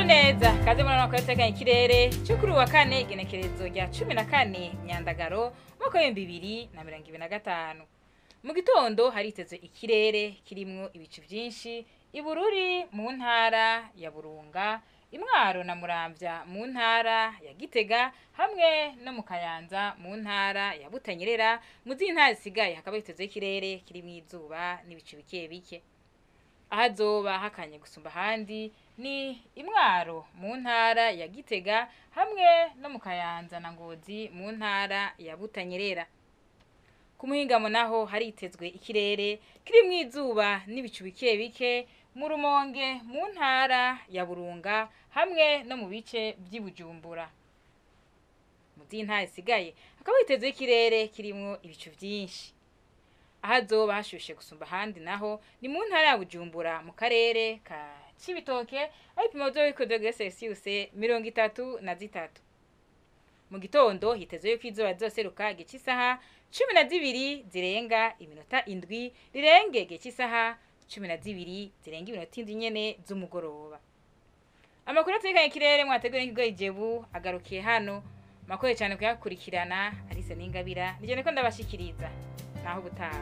neza kaze murano ko yateganya ikirere cyo kuri wa kane igenekerezo rya 14 Nyandagaro mwaka wa 2025. Mu gitondo hariteze ikirere kirimwo ibicu byinshi ibururi mu ntara ya Burunga, Imwaro na Muramvya mu ntara ya Gitega hamwe no mu Kayanza mu ntara ya Butanyerera. Mu zintara zisigaye hakaba hiteze ikirere kirimwo izuba n'ibicu bike bike. Ahazoba hakanye gusumba handi ni Imwaro mu ntara ya Gitega hamwe no mu Kayanza na Ngozi mu ntara ya Butanyerera. Ku muhingamo naho haritezwe ikirere kirimwo izuba n'ibicu bike bike mu Rumonge mu ntara ya Burunga hamwe no mu bice by'Ibujumbura. Mu zintara zisigaye hakaba hitezwe ikirere kirimwo ibicu byinshi. Ahazoba hashushe gusumba handi naho ni mu ntara ya Bujumbura mu karere ka Cibitoke aho ipimo Celsius 33. Mu gitondo hitezwe yuko izuba rizoseruka igice isaha 12 zirenga iminota 7 rirenge igice isaha 12 zirenga iminota 7 nyene z'umugoroba. Amakuru atekanye ikirere mwategura n'ikigo Ijebu agarukiye hano. Makoye cyane kuyakurikirana Alice Ningabira nije niko ndabashikiriza naho gutaha.